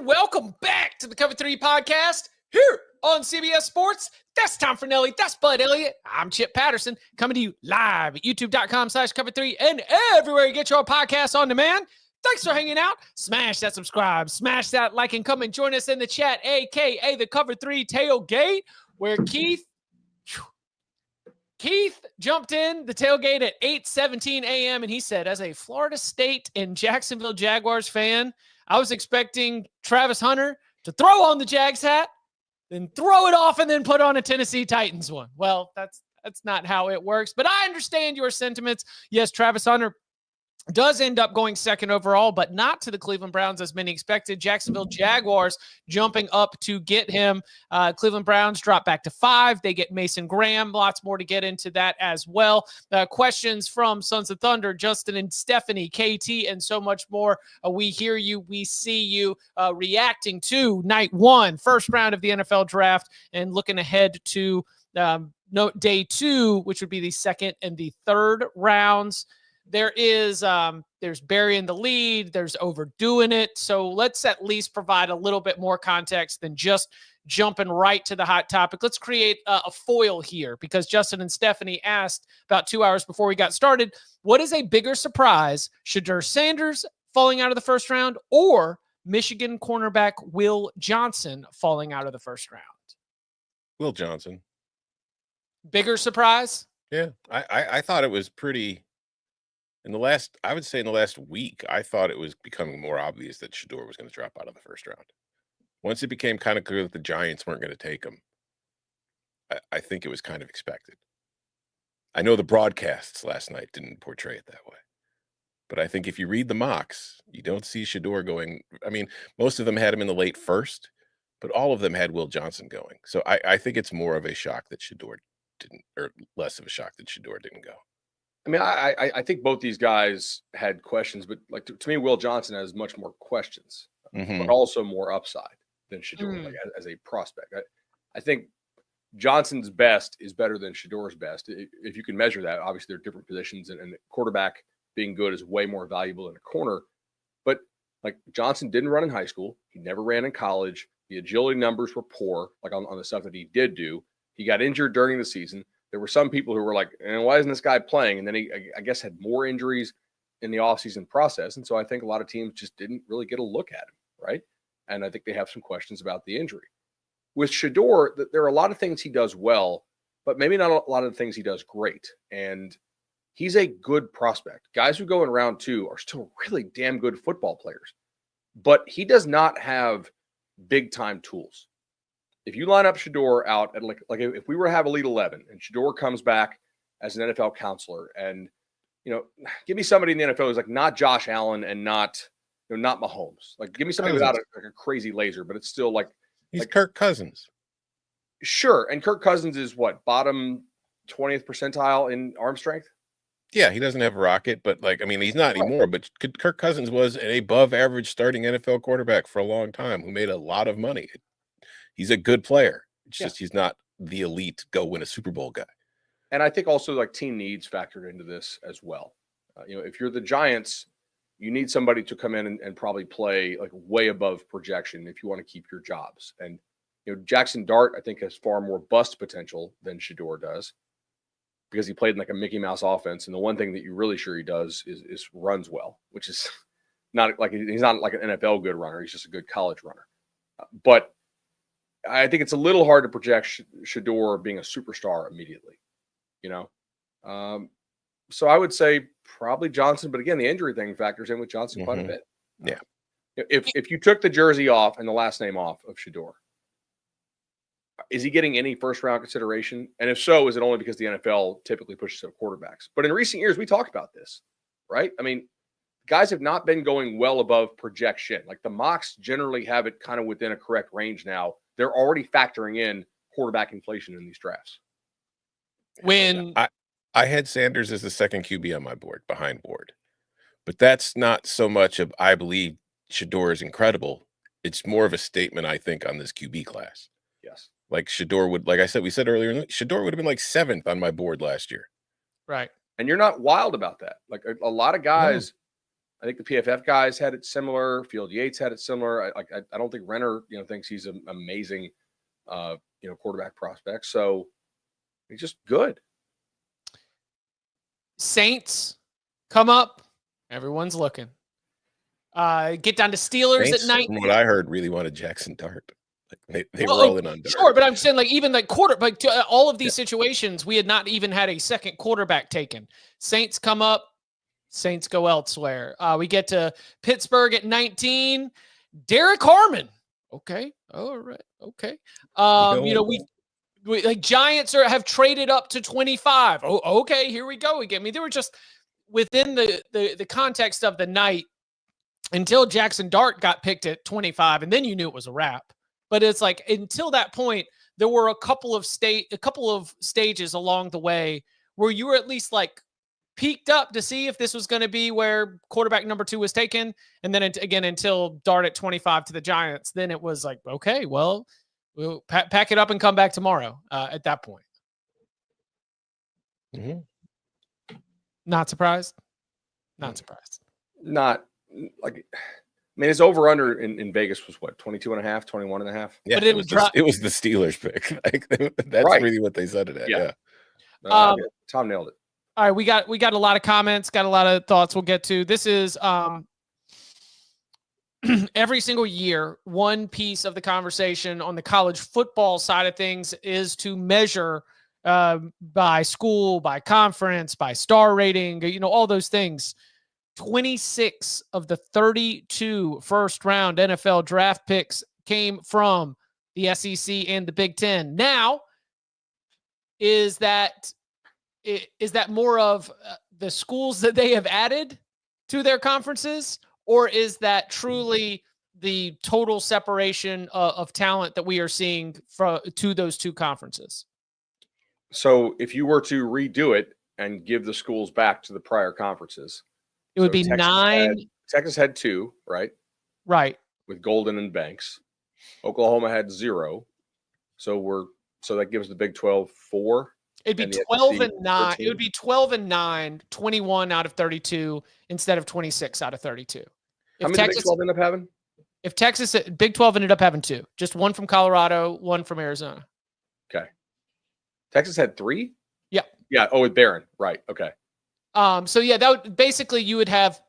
and welcome back to the Cover 3 podcast here on CBS Sports. That's Tom Fornelli. That's Bud Elliott. I'm Chip Patterson coming to you live at youtube.com/Cover3 and everywhere you get your podcasts on demand. Thanks for hanging out. Smash that subscribe, smash that like, and come and join us in the chat, a.k.a. the Cover 3 tailgate, where Keith jumped in the tailgate at 8:17 a.m. and he said, as a Florida State and Jacksonville Jaguars fan, I was expecting Travis Hunter to throw on the Jags hat, then throw it off, and then put on a Tennessee Titans one. Well, that's not how it works, but I understand your sentiments. Yes, Travis Hunter does end up going second overall, but not to the Cleveland Browns as many expected. Jacksonville Jaguars jumping up to get him. Cleveland Browns drop back to 5. They get Mason Graham. Lots more to get into that as well. Questions from Sons of Thunder, Justin and Stephanie, KT, and so much more. We hear you. We see you reacting to night 1, first round of the NFL draft, and looking ahead to day 2, which would be the second and the third rounds. There's burying the lead. There's overdoing it. So let's at least provide a little bit more context than just jumping right to the hot topic. Let's create a foil here, because Justin and Stephanie asked about 2 hours before we got started, what is a bigger surprise, Shedeur Sanders falling out of the first round or Michigan cornerback Will Johnson falling out of the first round? Will Johnson. Bigger surprise? Yeah, I thought it was pretty... in the last week, I thought it was becoming more obvious that Shedeur was going to drop out of the first round. Once it became kind of clear that the Giants weren't going to take him, I think it was kind of expected. I know the broadcasts last night didn't portray it that way, but I think if you read the mocks, you don't see Shedeur going. I mean, most of them had him in the late first, but all of them had Will Johnson going. So I think it's more of a shock that Shedeur didn't, or less of a shock that Shedeur didn't go. I mean, I think both these guys had questions, but like to me, Will Johnson has much more questions, but also more upside than Shedeur, like as a prospect. I think Johnson's best is better than Shedeur's best. If you can measure that, obviously there are different positions, and quarterback being good is way more valuable than a corner. But like Johnson didn't run in high school. He never ran in college. The agility numbers were poor, like on the stuff that he did do. He got injured during the season. There were some people who were like, why isn't this guy playing? And then he, I guess, had more injuries in the offseason process. And so I think a lot of teams just didn't really get a look at him, right? And I think they have some questions about the injury. With Shedeur, there are a lot of things he does well, but maybe not a lot of the things he does great. And he's a good prospect. Guys who go in round 2 are still really damn good football players. But he does not have big-time tools. If you line up Shedeur out at like if we were to have Elite 11 and Shedeur comes back as an NFL counselor, and give me somebody in the NFL who's like not Josh Allen and not Mahomes. Like give me somebody without a crazy laser, but it's still like he's Kirk Cousins. Sure, and Kirk Cousins is what, bottom 20th percentile in arm strength? Yeah, he doesn't have a rocket, but he's not anymore. But Kirk Cousins was an above average starting NFL quarterback for a long time who made a lot of money. He's a good player. It's just he's not the elite go win a Super Bowl guy. And I think also like team needs factored into this as well. If you're the Giants, you need somebody to come in and probably play like way above projection if you want to keep your jobs. And Jackson Dart, I think, has far more bust potential than Shedeur does, because he played in like a Mickey Mouse offense. And the one thing that you're really sure he does is runs well, which is not like he's not like an NFL good runner. He's just a good college runner. But I think it's a little hard to project Shedeur being a superstar immediately, So I would say probably Johnson, but again, the injury thing factors in with Johnson quite a bit. Yeah. If you took the jersey off and the last name off of Shedeur, is he getting any first round consideration? And if so, is it only because the NFL typically pushes up quarterbacks? But in recent years, we talked about this, right? I mean, guys have not been going well above projection. Like the mocks generally have it kind of within a correct range now. They're already factoring in quarterback inflation in these drafts. When I had Sanders as the second QB on my board, behind Ward, but that's not so much of I believe Shedeur is incredible. It's more of a statement, I think, on this QB class. Yes, like Shedeur would, like I said, we said earlier, Shedeur would have been like 7th on my board last year. Right, and you're not wild about that. Like a lot of guys I think the PFF guys had it similar. Field Yates had it similar. I don't think Renner, thinks he's an amazing, quarterback prospect. So he's just good. Saints come up. Everyone's looking. Get down to Steelers Saints, at night. from what I heard, really wanted Jackson Dart. Like they were all in on Dart. Sure, but I'm saying even all of these situations, we had not even had a second quarterback taken. Saints come up. Saints go elsewhere. We get to Pittsburgh at 19. Derek Harmon. Okay. All right. Okay. We Giants have traded up to 25. Oh, okay. Here we go again. I mean, they were just within the context of the night until Jackson Dart got picked at 25, and then you knew it was a wrap. But it's like until that point, there were a couple of stages along the way where you were at least like peeked up to see if this was going to be where quarterback number 2 was taken. And then again, until Dart at 25 to the Giants, then it was like, okay, well, we'll pack it up and come back tomorrow at that point. Mm-hmm. Not surprised. Not surprised. Not like, his over under in Vegas was what, 22.5, 21.5. Yeah, but it was the Steelers pick. Like, that's right. really what they said it at. Yeah. Tom nailed it. All right, we got a lot of comments, got a lot of thoughts we'll get to. This is every single year, one piece of the conversation on the college football side of things is to measure by school, by conference, by star rating, all those things. 26 of the 32 first-round NFL draft picks came from the SEC and the Big Ten. Now, is that more of the schools that they have added to their conferences, or is that truly the total separation of talent that we are seeing to those two conferences? So if you were to redo it and give the schools back to the prior conferences, it would be 9. Texas had 2, right? Right. With Golden and Banks. Oklahoma had 0. So that gives the Big 12 4. It'd be 12 and 9. 13. It would be 12 and 9, 21 out of 32 instead of 26 out of 32. How many Big 12 end up having? If Big 12 ended up having 2, just one from Colorado, one from Arizona. Okay. Texas had 3? Yeah. Yeah. Oh, with Barron. Right. Okay. So yeah, that would basically you would have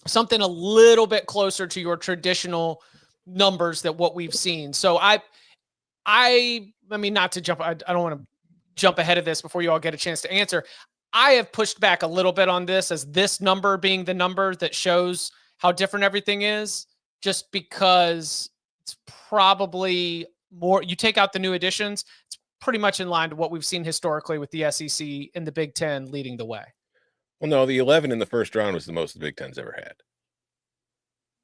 something a little bit closer to your traditional numbers that what we've seen. So I mean, not to jump, I don't want to jump ahead of this before you all get a chance to answer. I have pushed back a little bit on this as this number being the number that shows how different everything is, just because it's probably more, you take out the new additions, it's pretty much in line to what we've seen historically with the SEC and the Big Ten leading the way. Well, no, the 11 in the first round was the most the Big Ten's ever had.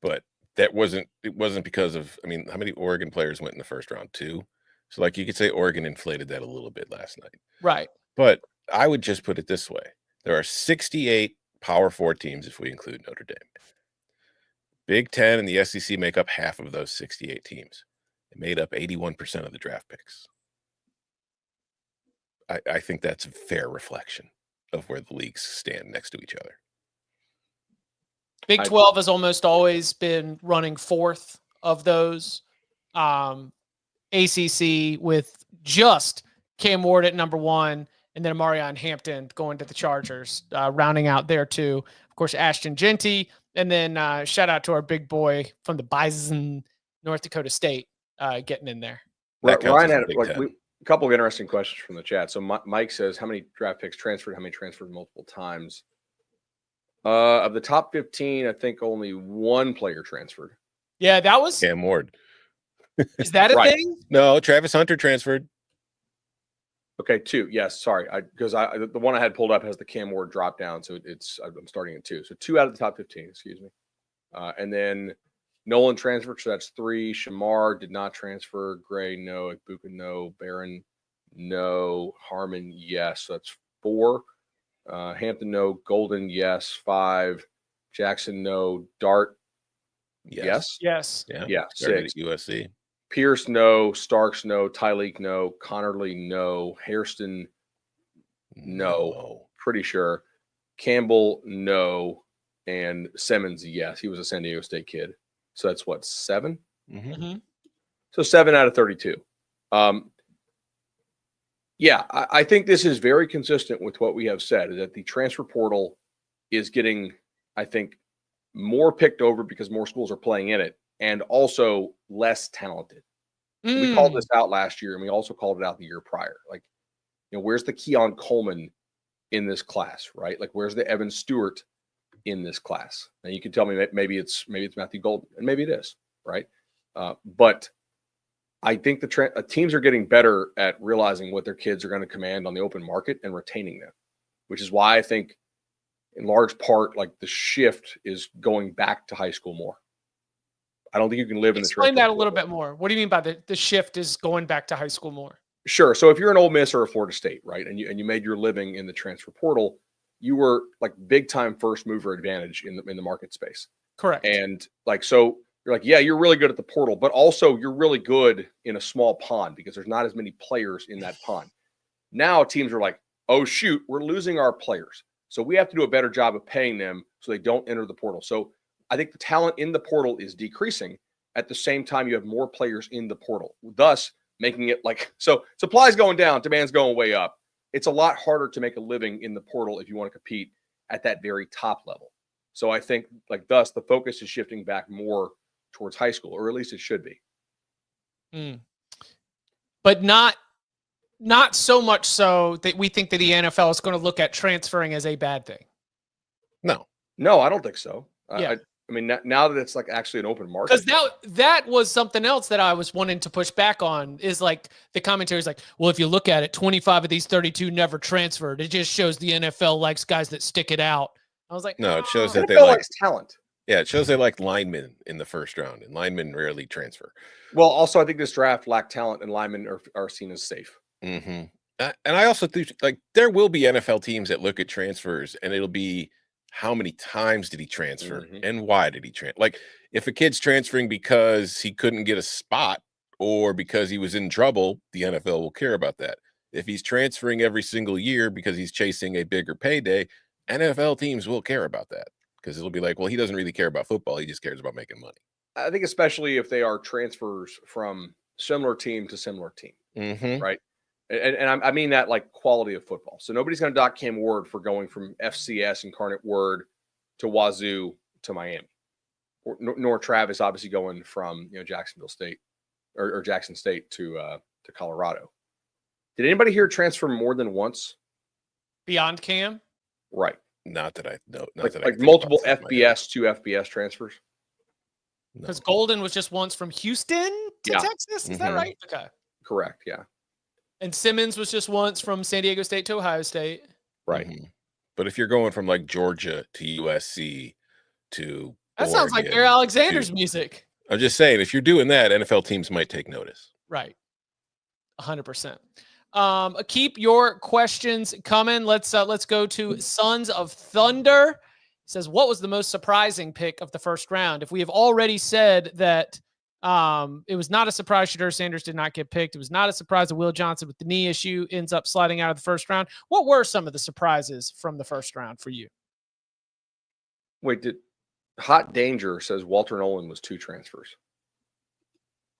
But it wasn't because of, I mean, how many Oregon players went in the first round? 2. So like you could say Oregon inflated that a little bit last night. Right. But I would just put it this way. There are 68 Power 4 teams if we include Notre Dame. Big Ten and the SEC make up half of those 68 teams. It made up 81% of the draft picks. I think that's a fair reflection of where the leagues stand next to each other. Big 12 has almost always been running 4th of those. ACC with just Cam Ward at number 1, and then Marion Hampton going to the Chargers, rounding out there too. Of course, Ashton Genty, and then shout out to our big boy from the Bison, North Dakota State, getting in there. Ryan had a couple of interesting questions from the chat. So Mike says, how many draft picks transferred? How many transferred multiple times? Of the top 15, I think only 1 player transferred. Yeah, that was Cam Ward. Is that a thing? No, Travis Hunter transferred. Okay, 2. Yes, sorry. Because the one I had pulled up has the Cam Ward drop down, so I'm starting at 2. So 2 out of the top 15, excuse me. And then Nolan transferred, so that's 3. Shamar did not transfer. Gray, no. Ibuka, no. Barron, no. Harmon, yes. So that's 4. Hampton, no. Golden, yes. 5. Jackson, no. Dart, yes. Yes. Yeah. 6. USC. Pierce, no. Starks, no. Tyleek, no. Connerly, no. Hairston, no. Pretty sure. Campbell, no. And Simmons, yes, he was a San Diego State kid. So that's what, 7? Mm-hmm. So 7 out of 32. Yeah, I think this is very consistent with what we have said, is that the transfer portal is getting, I think, more picked over because more schools are playing in it, and also less talented. We called this out last year, and we also called it out the year prior. Like, where's the Keon Coleman in this class, right? Like, where's the Evan Stewart in this class? And you can tell me maybe it's Matthew Golden, and maybe it is, right? But I think the teams are getting better at realizing what their kids are going to command on the open market and retaining them, which is why I think, in large part, like the shift is going back to high school more. I don't think you can live in the Explain that a little bit more. What do you mean by the shift is going back to high school more? Sure. So if you're an Ole Miss or a Florida State, right, and you made your living in the transfer portal, you were like big time first mover advantage in the market space. Correct. And like, so you're like, yeah, you're really good at the portal, but also you're really good in a small pond because there's not as many players in that pond. Now teams are like, oh shoot, we're losing our players. So we have to do a better job of paying them so they don't enter the portal. So I think the talent in the portal is decreasing. At the same time, you have more players in the portal, thus making it like, so supply's going down, demand's going way up. It's a lot harder to make a living in the portal if you want to compete at that very top level. So I think like thus the focus is shifting back more towards high school, or at least it should be. But not so much so that we think that the NFL is going to look at transferring as a bad thing. No, I don't think so. Yeah. I mean, now that it's like actually an open market. Because now that was something else that I was wanting to push back on, is like the commentary is like, well, if you look at it, 25 of these 32 never transferred. It just shows the NFL likes guys that stick it out. I was like, no, it shows that NFL they like talent. Yeah, it shows they like linemen in the first round, and linemen rarely transfer. Well, also, I think this draft lacked talent, and linemen are seen as safe. Mm-hmm. And I also think like there will be NFL teams that look at transfers, and it'll be how many times did he transfer and why did he transfer? Like if a kid's transferring because he couldn't get a spot or because he was in trouble, the NFL will care about that. If he's transferring every single year because he's chasing a bigger payday, NFL teams will care about that because it'll be like, well, he doesn't really care about football. He just cares about making money. I think especially if they are transfers from similar team to similar team, right? And I mean that like quality of football. So nobody's going to dock Cam Ward for going from FCS Incarnate Word to Wazoo to Miami, nor Travis obviously going from Jacksonville State or Jackson State to Colorado. Did anybody here transfer more than once beyond Cam? Right. Not that I know. Like multiple FBS to FBS transfers. Because Golden was just once from Houston to Texas. Is that right? Okay. Correct. Yeah. And Simmons was just once from San Diego State to Ohio State. Right. But if you're going from like Georgia to USC to that sounds like Air Alexander's music. I'm just saying, if you're doing that, NFL teams might take notice. Right. 100%. Keep your questions coming. Let's go to Sons of Thunder. It says, what was the most surprising pick of the first round? If we have already said that it was not a surprise Shedeur Sanders did not get picked, it was not a surprise that Will Johnson with the knee issue ends up sliding out of the first round. What were some of the surprises from the first round for you? Wait, did Hot Danger says Walter Nolan was 2 transfers?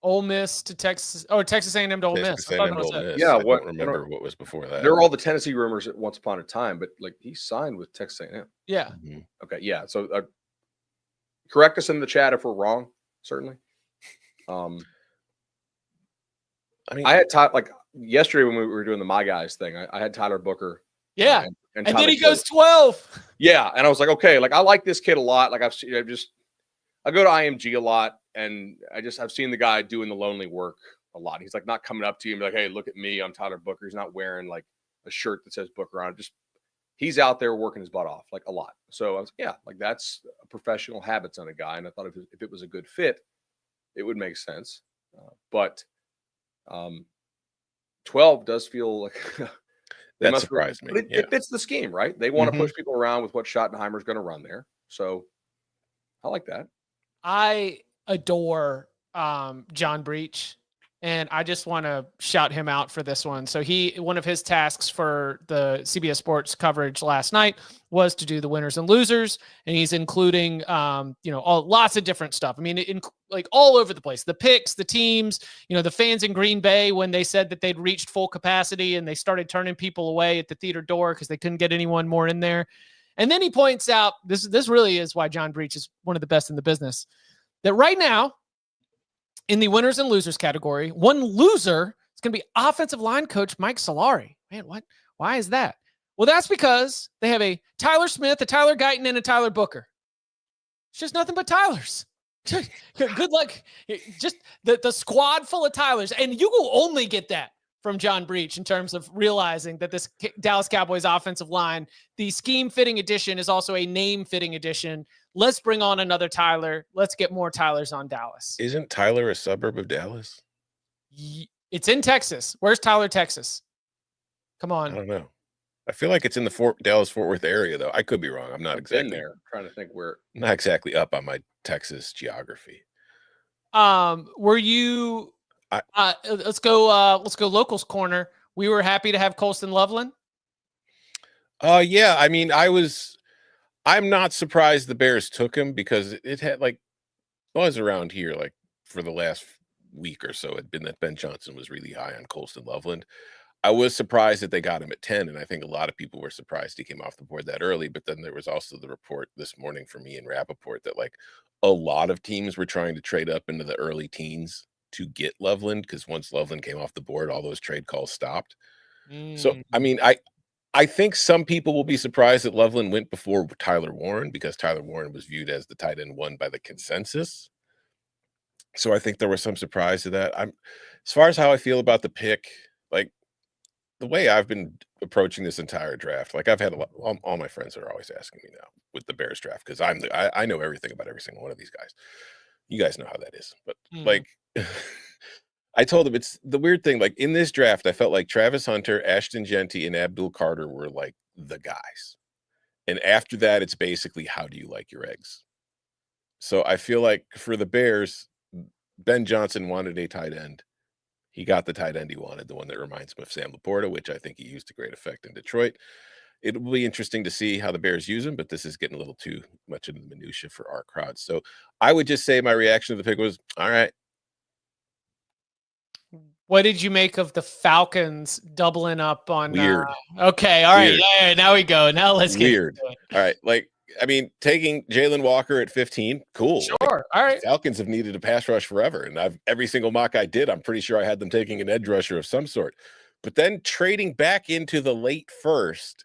Ole Miss to Texas. Oh, Texas A&M to Ole Miss. Yeah, I don't remember what was before that. There were all the Tennessee rumors at once upon a time, but like he signed with Texas A&M. Yeah. Okay. Yeah. So correct us in the chat if we're wrong. Certainly. I mean, I had like yesterday when we were doing the My Guys thing, I had Tyler Booker. Yeah. And then he goes 12. Yeah. And I was like, okay, like I like this kid a lot. Like I go to IMG a lot. And I've seen the guy doing the lonely work a lot. He's like not coming up to you and be like, hey, look at me, I'm Tyler Booker. He's not wearing like a shirt that says Booker on it. He's out there working his butt off like a lot. So I was like, yeah, like that's a professional habits on a guy. And I thought if it was a good fit, it would make sense. But 12 does feel like that surprised me. But it fits the scheme, right? They want to push people around with what Schottenheimer's going to run there. So I like that. I adore John Breach, And I just want to shout him out for this one. So one of his tasks for the CBS Sports coverage last night was to do the winners and losers. And he's including, lots of different stuff. I mean, like all over the place, the picks, the teams, the fans in Green Bay, when they said that they'd reached full capacity and they started turning people away at the theater door because they couldn't get anyone more in there. And then he points out, this really is why John Breach is one of the best in the business, that right now, in the winners and losers category, one loser is going to be offensive line coach Mike Solari. Man, what? Why is that? Well, that's because they have a Tyler Smith, a Tyler Guyton, and a Tyler Booker. It's just nothing but Tylers. Good luck. Just the squad full of Tylers. And you will only get that from John Breach in terms of realizing that this Dallas Cowboys offensive line, the scheme-fitting edition is also a name-fitting edition. Let's bring on another Tyler. Let's get more Tylers on Dallas. Isn't Tyler a suburb of Dallas? It's in Texas. Where's Tyler, Texas? Come on. I don't know. I feel like it's in the Dallas-Fort Worth area, though. I could be wrong. I'm not exactly there. I'm trying to think where. Not exactly up on my Texas geography. Were you? Let's go locals corner. We were happy to have Colston Loveland. Yeah. I mean, I'm not surprised the Bears took him because it had buzz around here, like for the last week or so, had been that Ben Johnson was really high on Colston Loveland. I was surprised that they got him at 10. And I think a lot of people were surprised he came off the board that early, but then there was also the report this morning from Ian Rappaport that a lot of teams were trying to trade up into the early teens to get Loveland, because once Loveland came off the board, all those trade calls stopped. So, I mean, I think some people will be surprised that Loveland went before Tyler Warren, because Tyler Warren was viewed as the tight end one by the consensus. So I think there was some surprise to that. As far as how I feel about the pick, the way I've been approaching this entire draft, I've had all my friends are always asking me now with the Bears draft, because I know everything about every single one of these guys. You guys know how that is, but I told them it's the weird thing. In this draft, I felt like Travis Hunter, Ashton Genty, and Abdul Carter were the guys. And after that, it's basically, how do you like your eggs? So I feel like for the Bears, Ben Johnson wanted a tight end. He got the tight end he wanted, the one that reminds him of Sam Laporta, which I think he used to great effect in Detroit. It will be interesting to see how the Bears use him, but this is getting a little too much into the minutia for our crowd. So I would just say my reaction to the pick was, all right. What did you make of the Falcons doubling up on? Weird. Okay. All right. Yeah, now we go. Now let's get weird. All right. I mean, taking Jalen Walker at 15, cool. Sure. All right. Falcons have needed a pass rush forever. And every single mock I did, I'm pretty sure I had them taking an edge rusher of some sort. But then trading back into the late first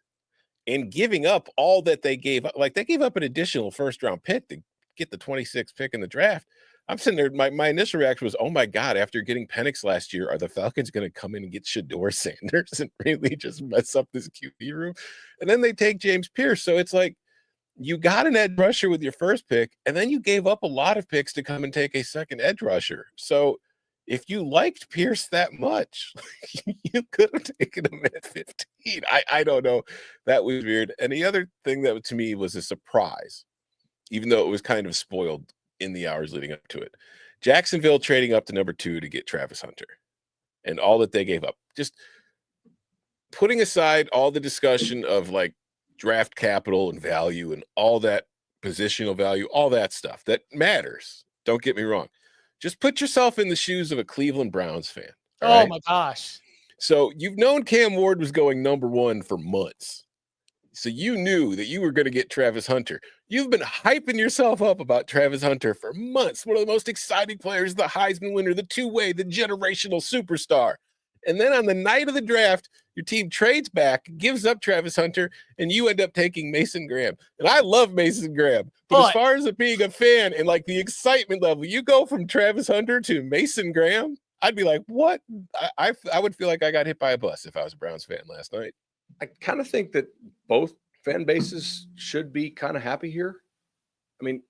and giving up all that they gave up. They gave up an additional first-round pick to get the 26th pick in the draft. I'm sitting there, my initial reaction was, oh my God, after getting Penix last year, are the Falcons going to come in and get Shedeur Sanders and really just mess up this QB room? And then they take James Pierce. So it's you got an edge rusher with your first pick, and then you gave up a lot of picks to come and take a second edge rusher. So if you liked Pierce that much, you could have taken him at 15. I don't know. That was weird. And the other thing that to me was a surprise, even though it was kind of spoiled in the hours leading up to it, Jacksonville trading up to number 2 to get Travis Hunter and all that they gave up. Just putting aside all the discussion of draft capital and value and all that positional value, all that stuff that matters. Don't get me wrong. Just put yourself in the shoes of a Cleveland Browns fan. Oh my gosh. So you've known Cam Ward was going number 1 for months. So you knew that you were going to get Travis Hunter. You've been hyping yourself up about Travis Hunter for months. One of the most exciting players, the Heisman winner, the two-way, the generational superstar. And then on the night of the draft, your team trades back, gives up Travis Hunter, and you end up taking Mason Graham. And I love Mason Graham. But as far as it being a fan and the excitement level, you go from Travis Hunter to Mason Graham, I'd be like, what? I would feel like I got hit by a bus if I was a Browns fan last night. I kind of think that both fan bases should be kind of happy here. I mean,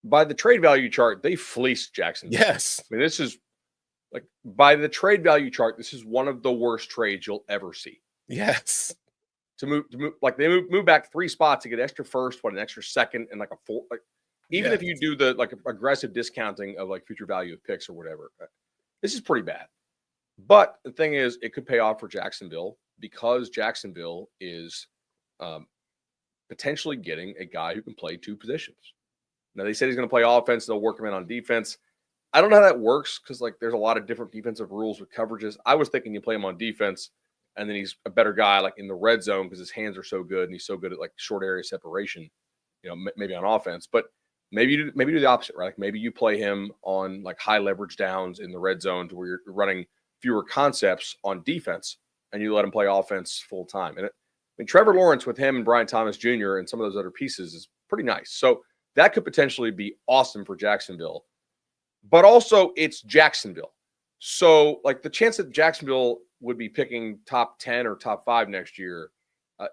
by the trade value chart, they fleeced Jacksonville. Yes. I mean, this is by the trade value chart, this is one of the worst trades you'll ever see. Yes. To move they move back 3 spots to get extra first, an extra second, and a 4. Even if you do the aggressive discounting of future value of picks or whatever, this is pretty bad. But the thing is, it could pay off for Jacksonville because Jacksonville is potentially getting a guy who can play two positions. Now, they said he's going to play offense. They'll work him in on defense. I don't know how that works because, like, there's a lot of different defensive rules with coverages. I was thinking you play him on defense, and then he's a better guy, like, in the red zone because his hands are so good and he's so good at, like, short area separation, maybe on offense. But maybe you do the opposite, right? Like, maybe you play him on, like, high leverage downs in the red zone to where you're running fewer concepts on defense, and you let him play offense full time. And Trevor Lawrence with him and Brian Thomas Jr. and some of those other pieces is pretty nice. So that could potentially be awesome for Jacksonville. But also, it's Jacksonville. So, like, the chance that Jacksonville would be picking top 10 or top 5 next year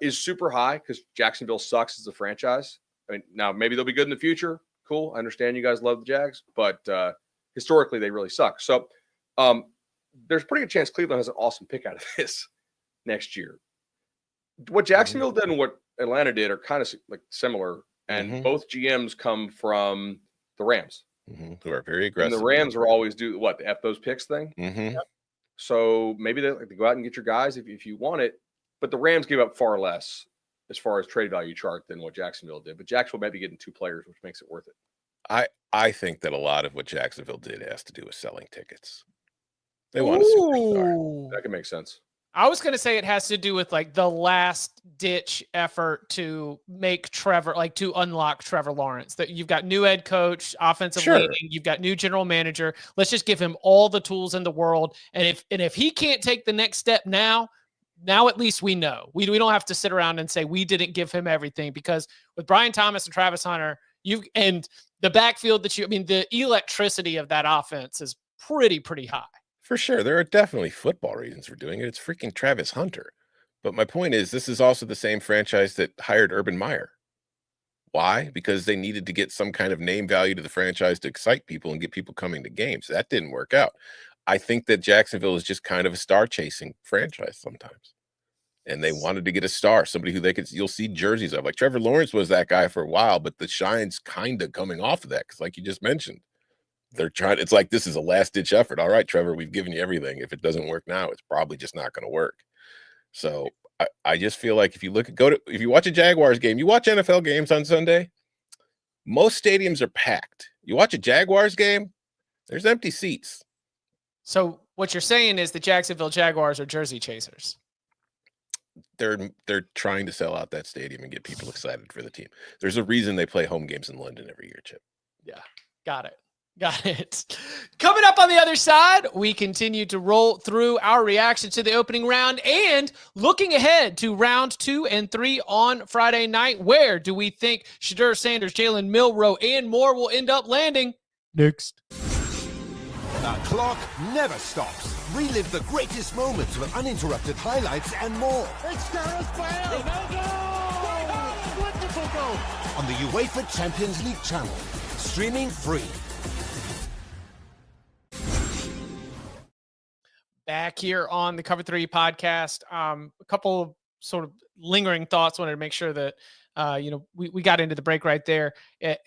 is super high because Jacksonville sucks as a franchise. I mean, now maybe they'll be good in the future. Cool. I understand you guys love the Jags, but historically they really suck. So there's a pretty good chance Cleveland has an awesome pick out of this next year. What Jacksonville did and what Atlanta did are kind of like similar, and both GMs come from the Rams. Who are very aggressive. And the Rams are always do what, the F those picks thing. Yep. So maybe they go out and get your guys if you want it, but the Rams gave up far less as far as trade value chart than what Jacksonville did. But Jacksonville might be getting 2 players, which makes it worth it. I think that a lot of what Jacksonville did has to do with selling tickets. They want a superstar. That can make sense. I was going to say it has to do with like the last ditch effort to make Trevor, like to unlock Trevor Lawrence. That you've got new head coach, offensive leading, you've got new general manager. Let's just give him all the tools in the world. And if he can't take the next step now at least we know. We don't have to sit around and say we didn't give him everything, because with Brian Thomas and Travis Hunter, and the backfield the electricity of that offense is pretty high. For sure. There are definitely football reasons for doing it. It's freaking Travis Hunter. But my point is, this is also the same franchise that hired Urban Meyer. Why? Because they needed to get some kind of name value to the franchise to excite people and get people coming to games. That didn't work out. I think that Jacksonville is just kind of a star-chasing franchise sometimes. And they wanted to get a star, somebody who you'll see jerseys of. Like Trevor Lawrence was that guy for a while, but the shine's kind of coming off of that because, like you just mentioned, it's like this is a last-ditch effort. All right, Trevor, we've given you everything. If it doesn't work now, it's probably just not going to work. So I just feel like if you watch a Jaguars game, you watch NFL games on Sunday, most stadiums are packed. You watch a Jaguars game, there's empty seats. So what you're saying is the Jacksonville Jaguars are jersey chasers. They're trying to sell out that stadium and get people excited for the team. There's a reason they play home games in London every year, Chip. Yeah, got it. Coming up on the other side, we continue to roll through our reactions to the opening round and looking ahead to round 2 and 3 on Friday night. Where do we think Shedeur Sanders, Jalen Milroe, and more will end up landing? Next. The clock never stops. Relive the greatest moments with uninterrupted highlights and more. It's Gareth Bale! Ronaldo! Wonderful goal! On the UEFA Champions League channel. Streaming free. Back here on the Cover 3 podcast. A couple of sort of lingering thoughts. Wanted to make sure that we got into the break right there.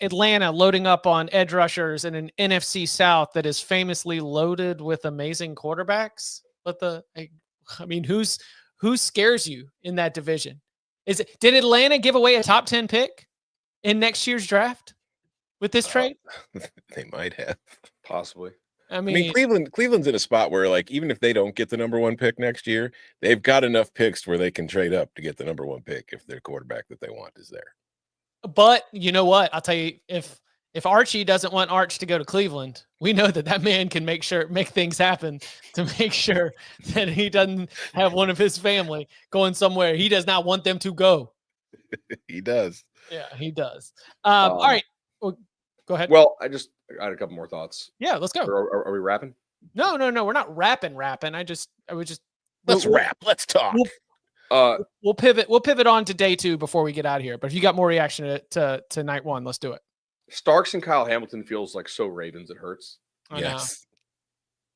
Atlanta loading up on edge rushers in an NFC South that is famously loaded with amazing quarterbacks. But who scares you in that division? Did Atlanta give away a top 10 pick in next year's draft with this trade? They might have. Possibly. I mean, Cleveland's in a spot where, like, even if they don't get the number 1 pick next year, they've got enough picks where they can trade up to get the number 1 pick if their quarterback that they want is there. But you know what? I'll tell you, if Archie doesn't want Arch to go to Cleveland, we know that man can make things happen to make sure that he doesn't have one of his family going somewhere he does not want them to go. He does. Yeah, he does. All right. Well, go ahead. Well, I had a couple more thoughts. Yeah, let's go. Are we rapping? No. We're not rapping. Let's rap. Let's talk. We'll pivot. We'll pivot on to day 2 before we get out of here. But if you got more reaction to night 1, let's do it. Starks and Kyle Hamilton feels like so Ravens. It hurts. Yes.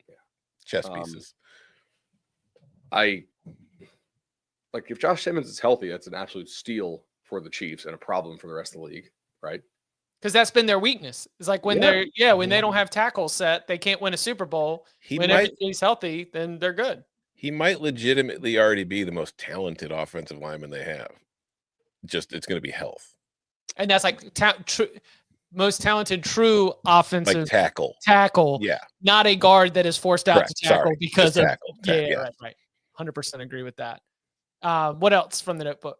Yeah. Chess pieces. If Josh Simmons is healthy, that's an absolute steal for the Chiefs and a problem for the rest of the league, right? Because that's been their weakness. It's like when when they don't have tackles set, they can't win a Super Bowl. When everybody's healthy, then they're good. He might legitimately already be the most talented offensive lineman they have. Just it's going to be health. And that's like most talented true offensive tackle. Yeah. Not a guard that is forced out to tackle because of tackle. Right. 100% agree with that. What else from the notebook?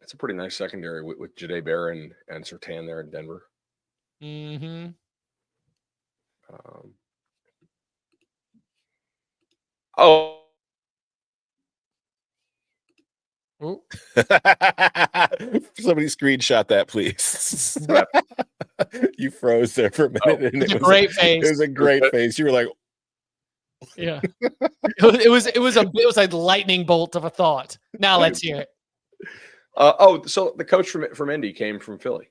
It's a pretty nice secondary with Shedeur Barron and Surtain there in Denver. Mm-hmm. Somebody screenshot that, please. You froze there for a minute. And it was a great face. It was a great face. You were like, yeah. It was like lightning bolt of a thought. Now let's hear it. So the coach from Indy came from Philly.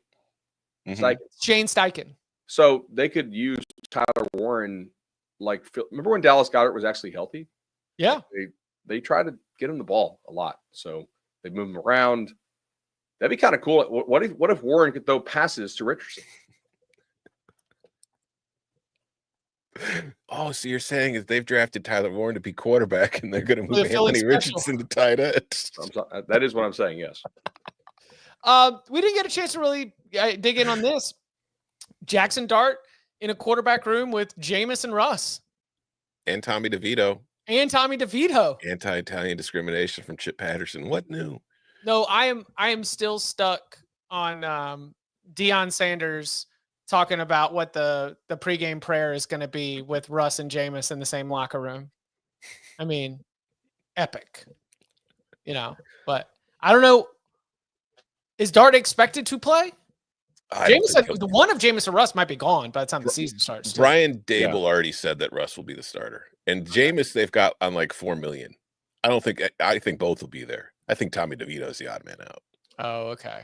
Shane Steichen. So they could use Tyler Warren remember when Dallas Goedert was actually healthy? Yeah. They tried to get him the ball a lot. So they move him around. That'd be kind of cool. What if Warren could throw passes to Richardson? Oh, so you're saying is they've drafted Tyler Warren to be quarterback and they're going to move Anthony Richardson to tight end? That is what I'm saying, yes. We didn't get a chance to really dig in on this. Jackson Dart in a quarterback room with Jameis and Russ. And Tommy DeVito. Anti-Italian discrimination from Chip Patterson. What new? No, I am still stuck on Deion Sanders talking about what the pregame prayer is going to be with Russ and Jameis in the same locker room. I mean, epic, but I don't know. Is Dart expected to play? One of Jameis and Russ might be gone by the time the season starts. Brian Dable already said that Russ will be the starter. And Jameis, they've got on like $4 million. I think both will be there. I think Tommy DeVito is the odd man out. Oh, okay.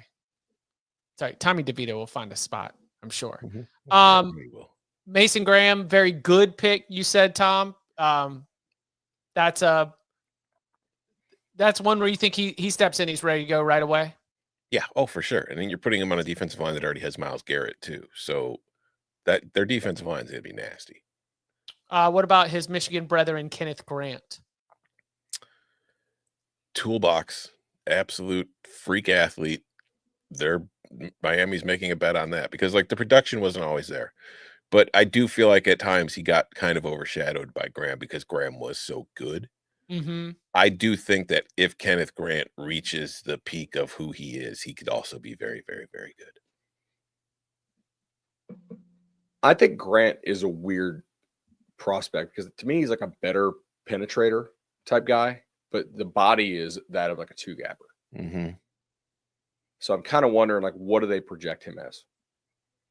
Sorry, Tommy DeVito will find a spot, I'm sure. Mm-hmm. Mason Graham, very good pick, you said, Tom. That's one where you think he steps in, he's ready to go right away. Yeah, for sure. And then you're putting him on a defensive line that already has Myles Garrett too. So that their defensive line is going to be nasty. What about his Michigan brethren, Kenneth Grant? Toolbox, absolute freak athlete. Miami's making a bet on that because the production wasn't always there. But I do feel like at times he got kind of overshadowed by Graham because Graham was so good. Mm-hmm. I do think that if Kenneth Grant reaches the peak of who he is, he could also be very, very, very good. I think Grant is a weird prospect because to me, he's like a better penetrator type guy, but the body is that of like a two-gapper. Mm-hmm. So I'm kind of wondering, what do they project him as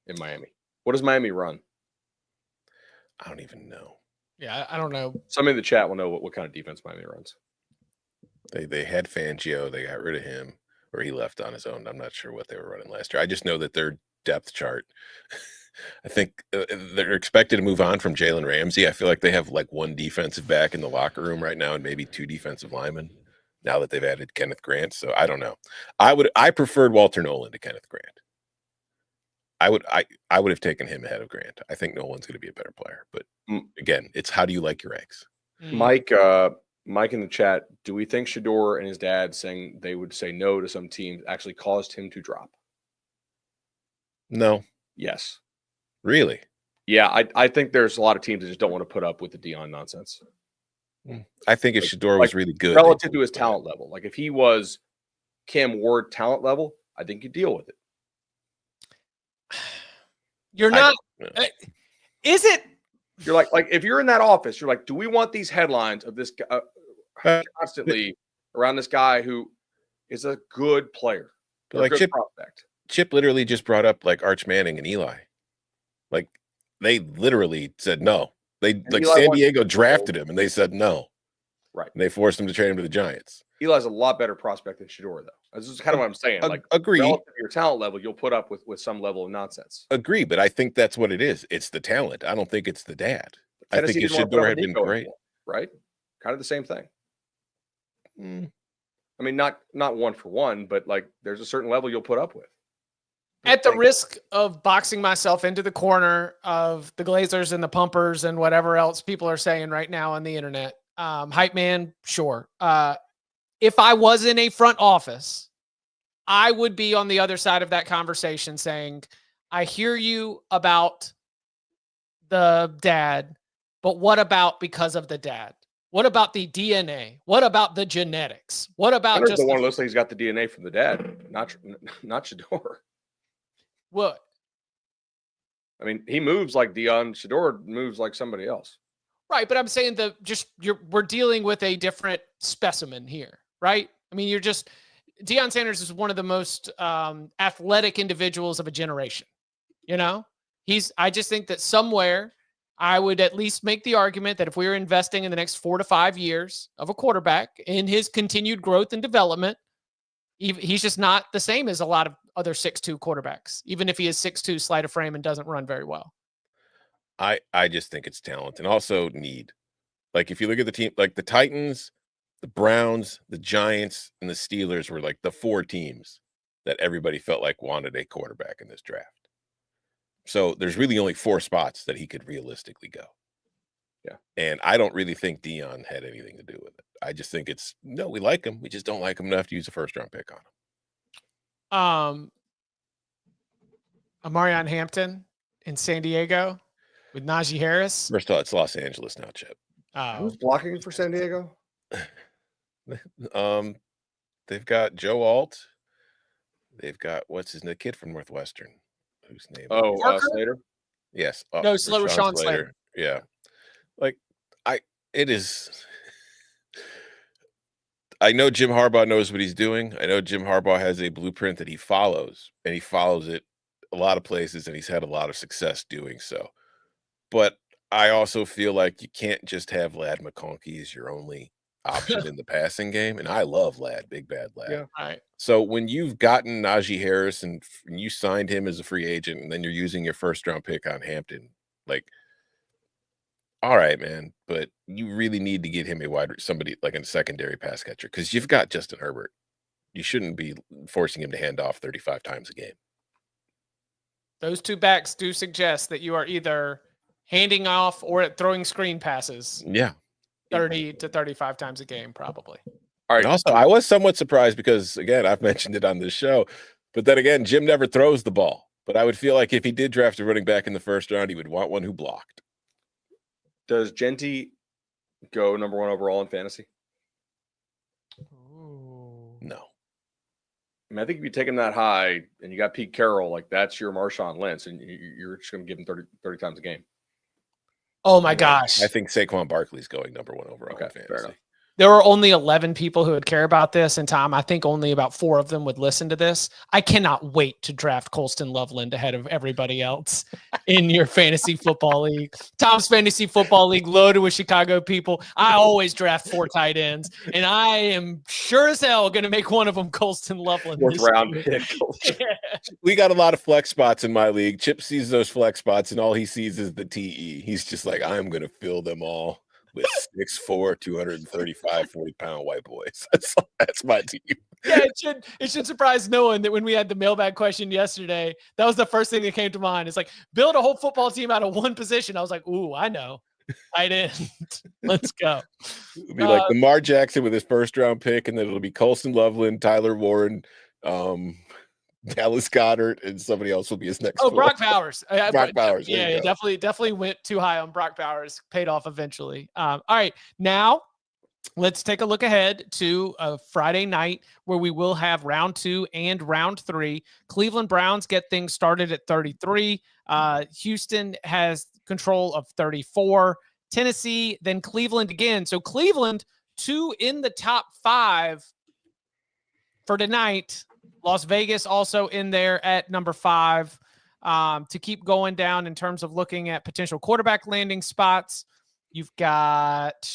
in Miami? What does Miami run? I don't even know. Yeah, I don't know. Somebody in the chat will know what kind of defense Miami runs. They had Fangio. They got rid of him, or he left on his own. I'm not sure what they were running last year. I just know that their depth chart, I think they're expected to move on from Jalen Ramsey. I feel like they have one defensive back in the locker room right now and maybe two defensive linemen now that they've added Kenneth Grant. So I don't know. I preferred Walter Nolan to Kenneth Grant. I would have taken him ahead of Grant. I think Nolan's going to be a better player. But again, it's how do you like your eggs? Mike in the chat, do we think Shedeur and his dad saying they would say no to some teams actually caused him to drop? No. Yes. Really? Yeah, I think there's a lot of teams that just don't want to put up with the Deion nonsense. I think if Shedeur was really good. Relative to his talent level. If he was Cam Ward talent level, I think you deal with it. You're not. Is it? You're like if you're in that office, you're like, do we want these headlines of this guy constantly around this guy who is a good player, a good prospect? Chip literally just brought up Arch Manning and Eli. They literally said no. San Diego drafted him and they said no. Right. And they forced him to trade him to the Giants. Eli's a lot better prospect than Shedeur, though. This is kind of what I'm saying. Agree. Relative to your talent level, you'll put up with some level of nonsense. Agree, but I think that's what it is. It's the talent. I don't think it's the dad. I think if Shedeur had been great. Right? Kind of the same thing. I mean, not one for one, but there's a certain level you'll put up with. At the risk of boxing myself into the corner of the Glazers and the Pumpers and whatever else people are saying right now on the internet, hype man, sure. If I was in a front office, I would be on the other side of that conversation saying, I hear you about the dad, but what about because of the dad? What about the DNA? What about the genetics? What about Hunter's just the one looks like he's got the DNA from the dad, not Shedeur. what? I mean, he moves like Dion. Shedeur moves like somebody else. Right, but I'm saying we're dealing with a different specimen here, right? I mean, Deion Sanders is one of the most athletic individuals of a generation. You know, I just think that somewhere I would at least make the argument that if we were investing in the next 4 to 5 years of a quarterback in his continued growth and development, he's just not the same as a lot of other 6'2" quarterbacks, even if he is 6'2", slight of frame, and doesn't run very well. I just think it's talent and also need. Like if you look at the team, like the Titans, the Browns, the Giants, and the Steelers were like the 4 teams that everybody felt like wanted a quarterback in this draft. So there's really only 4 spots that he could realistically go. Yeah. And I don't really think Dion had anything to do with it. I just think we like him. We just don't like him enough to use a first-round pick on him. Amarion Hampton in San Diego with Najee Harris. First of all, it's Los Angeles now, Chip. Who's blocking for San Diego? They've got Joe Alt. They've got the kid from Northwestern, whose name? Slater. Yes. No, Rashawn Slater. Yeah. Like it is. I know Jim Harbaugh knows what he's doing. I know Jim Harbaugh has a blueprint that he follows, and he follows it a lot of places, and he's had a lot of success doing so. But I also feel like you can't just have Ladd McConkey as your only option in the passing game. And I love Ladd, big bad Ladd. Yeah. Right. So when you've gotten Najee Harris and you signed him as a free agent, and then you're using your first round pick on Hampton, like, all right, man, but you really need to get him somebody like a secondary pass catcher, because you've got Justin Herbert. You shouldn't be forcing him to hand off 35 times a game. Those 2 backs do suggest that you are either handing off or throwing screen passes. Yeah. 30 to 35 times a game, probably. All right. And also, I was somewhat surprised because, again, I've mentioned it on this show, but then again, Jim never throws the ball. But I would feel like if he did draft a running back in the first round, he would want one who blocked. Does Genty go number 1 overall in fantasy? Ooh. No. I mean, I think if you take him that high and you got Pete Carroll, like that's your Marshawn Lynch, and you're just going to give him 30 times a game. Oh my gosh. I think Saquon Barkley's going number 1 overall in fantasy. Fair enough. There were only 11 people who would care about this, and Tom, I think only about 4 of them would listen to this. I cannot wait to draft Colston Loveland ahead of everybody else in your fantasy football league. Tom's fantasy football league loaded with Chicago people. I always draft 4 tight ends, and I am sure as hell going to make one of them Colston Loveland. 4th round pick. We got a lot of flex spots in my league. Chip sees those flex spots, and all he sees is the TE. He's just like, I'm going to fill them all with 6'4", 235, 40-pound white boys. That's my team. Yeah, it should surprise no one that when we had the mailbag question yesterday, that was the first thing that came to mind. It's like, build a whole football team out of one position. I was like, ooh, I know. I didn't. Let's go. It'll be like Lamar Jackson with his first-round pick, and then it'll be Colston Loveland, Tyler Warren, Dallas Goedert, and somebody else will be his next. Brock Bowers. Brock Bowers. Yeah, definitely went too high on Brock Bowers. Paid off eventually. All right, now let's take a look ahead to a Friday night where we will have round 2 and round 3. Cleveland Browns get things started at 33. Houston has control of 34. Tennessee, then Cleveland again. So Cleveland, 2 in the top 5 for tonight. Las Vegas also in there at number 5. To keep going down in terms of looking at potential quarterback landing spots, you've got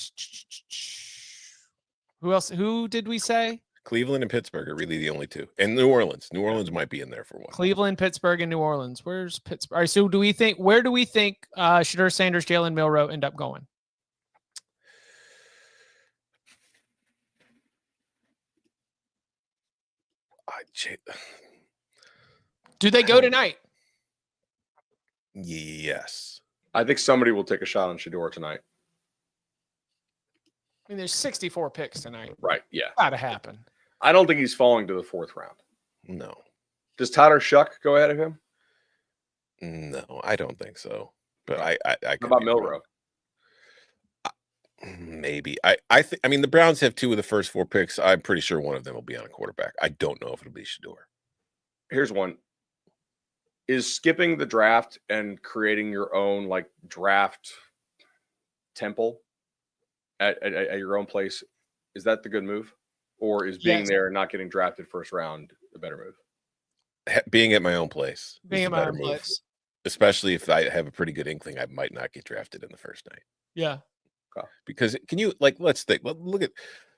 who else? Who did we say? Cleveland and Pittsburgh are really the only 2. And New Orleans. New Orleans might be in there for one. Cleveland, Pittsburgh, and New Orleans. Where's Pittsburgh? All right, so where do we think Shedeur Sanders, Jalen Milroe end up going? Do they go tonight? Yes. I think somebody will take a shot on Shedeur tonight. I mean, there's 64 picks tonight. Right. Yeah. Gotta happen. I don't think he's falling to the 4th round. No. Does Tyler Shuck go ahead of him? No, I don't think so. But I How about Milroe? Maybe. I think. I mean, the Browns have 2 of the first 4 picks. I'm pretty sure one of them will be on a quarterback. I don't know if it'll be Shedeur. Here's one. Is skipping the draft and creating your own like draft temple at your own place, is that the good move? Or is being there and not getting drafted first round a better move? Being at my own place. Being at my own place. Especially if I have a pretty good inkling I might not get drafted in the first night. Yeah. Because can you, like, let's think, look at,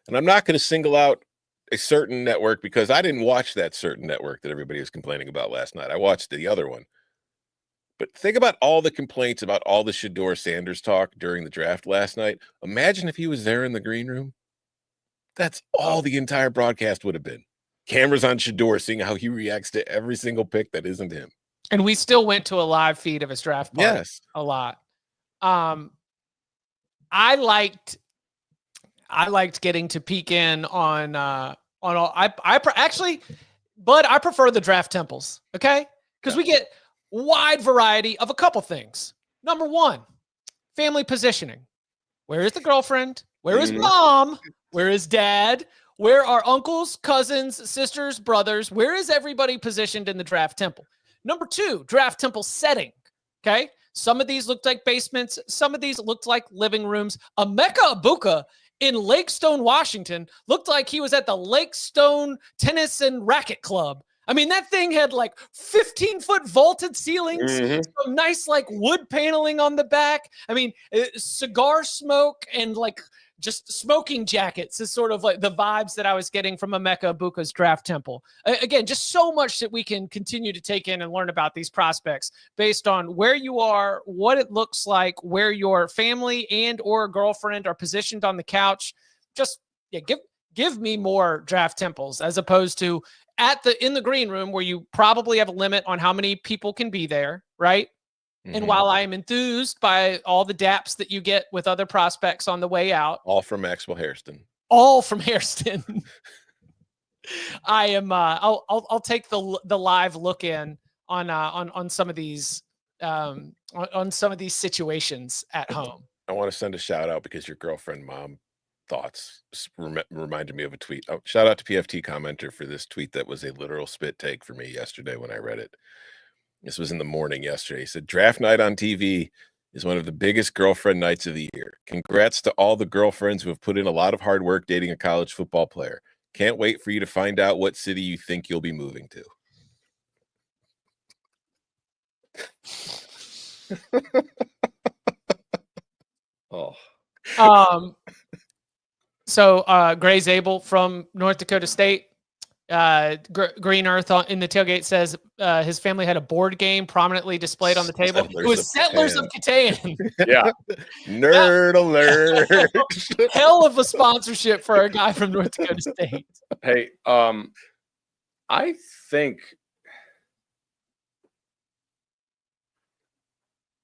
and I'm not going to single out a certain network because I didn't watch that certain network that everybody was complaining about last night. I watched the other one. But think about all the complaints about all the Shedeur Sanders talk during the draft last night. Imagine if he was there in the green room. That's all the entire broadcast would have been. Cameras on Shedeur, seeing how he reacts to every single pick that isn't him. And we still went to a live feed of his draft party. Yes. A lot. I liked getting to peek in on all. Actually, Bud, I prefer the draft temples. Okay, because we get wide variety of a couple things. Number one, family positioning. Where is the girlfriend? Where is mom? Where is dad? Where are uncles, cousins, sisters, brothers? Where is everybody positioned in the draft temple? Number two, draft temple setting. Okay. Some of these looked like basements. Some of these looked like living rooms. Emeka Egbuka in Lake Stone, Washington looked like he was at the Lake Stone Tennis and Racket Club. I mean, that thing had like 15-foot vaulted ceilings, some nice like wood paneling on the back. I mean, cigar smoke and like just smoking jackets is sort of like the vibes that I was getting from Emeka Egbuka's draft temple. Again, just so much that we can continue to take in and learn about these prospects based on where you are, what it looks like, where your family and or girlfriend are positioned on the couch. Just give me more draft temples as opposed to in the green room where you probably have a limit on how many people can be there, right? And while I am enthused by all the daps that you get with other prospects on the way out, all from Maxwell Hairston, I am. I'll take the live look in on some of these on some of these situations at home. I want to send a shout out because your girlfriend mom thoughts reminded me of a tweet. Oh, shout out to PFT commenter for this tweet that was a literal spit take for me yesterday when I read it. This was in the morning yesterday. He said, draft night on TV is one of the biggest girlfriend nights of the year. Congrats to all the girlfriends who have put in a lot of hard work dating a college football player. Can't wait for you to find out what city you think you'll be moving Oh. So Gray Zabel from North Dakota State, Green Earth in the tailgate says his family had a board game prominently displayed on the table. It was Settlers of Catan. Yeah. Nerd alert. Hell of a sponsorship for a guy from North Dakota State. Hey, I think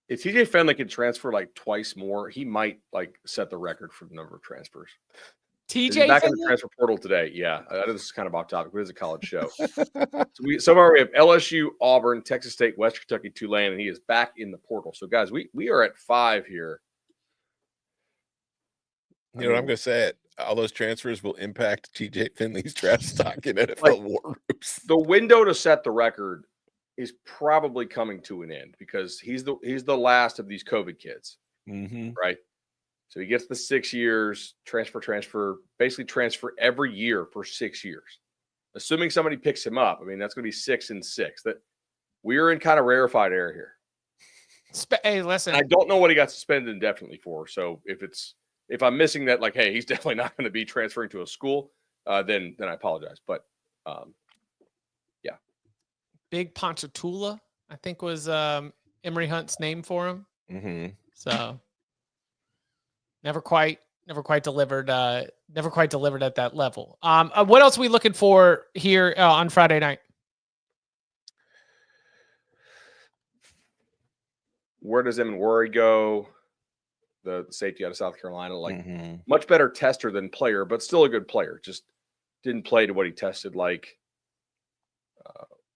if TJ Finley could transfer like twice more, he might like set the record for the number of transfers. TJ back in the transfer portal today. Yeah, I know this is kind of off topic, but it's a college show. So far we have LSU, Auburn, Texas State, West Kentucky, Tulane, and he is back in the portal. So guys, we are at 5 here. You know what I'm going to say? All those transfers will impact TJ Finley's draft stock in NFL war rooms. The window to set the record is probably coming to an end because he's the last of these COVID kids, right? So he gets the 6 years, transfer, basically transfer every year for 6 years. Assuming somebody picks him up, I mean, that's going to be 6 and 6. That we're in kind of rarefied air here. Hey, listen. And I don't know what he got suspended indefinitely for. So if I'm missing that, like, hey, he's definitely not going to be transferring to a school, then I apologize. But yeah. Big Ponchatoula, I think was Emory Hunt's name for him. So never quite delivered. Never quite delivered at that level. What else are we looking for here on Friday night? where does Worry go? The safety out of South Carolina, like Mhm. much better tester than player, but still a good player. Just didn't play to what he tested like.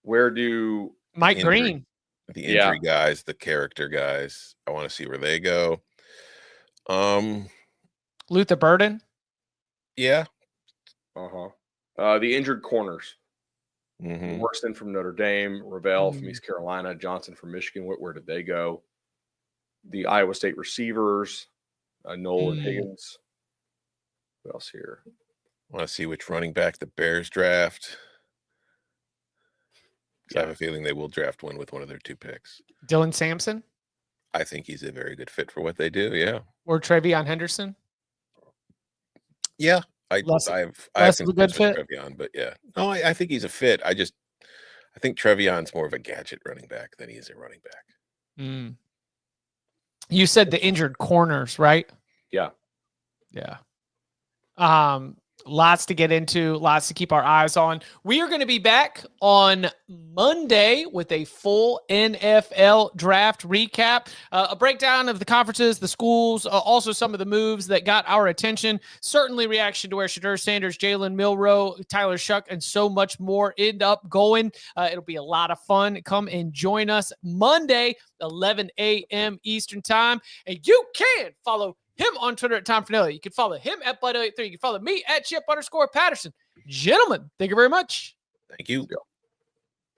Where do Mike injury- Green. The injury guys, the character guys, I want to see where they go. Luther Burden. Yeah. The injured corners. Mhm. Workston from Notre Dame, Ravel from East Carolina, Johnson from Michigan. Where did they go? The Iowa State receivers, Noel and Higgins. What else here? I want to see which running back the Bears draft. I have a feeling they will draft one with one of their 2 picks. Dylan Sampson I think he's a very good fit for what they do. Yeah. or Trevion Henderson. Yeah. I have of a good fit? Trevion, but yeah. No, I think he's a fit. I think Trevion's more of a gadget running back than he is a running back. You said the injured corners, right? Yeah. Yeah. Lots to get into, lots to keep our eyes on. We are going to be back on Monday with a full NFL draft recap, a breakdown of the conferences, the schools, also some of the moves that got our attention. Certainly reaction to where Shedeur Sanders, Jalen Milroe, Tyler Shuck, and so much more end up going. It'll be a lot of fun. Come and join us Monday, 11 a.m. Eastern time. And you can follow him on Twitter at Tom Fornelli. You can follow him at Bud Elliott 3. You can follow me at Chip _Patterson. Gentlemen, thank you very much. Thank you.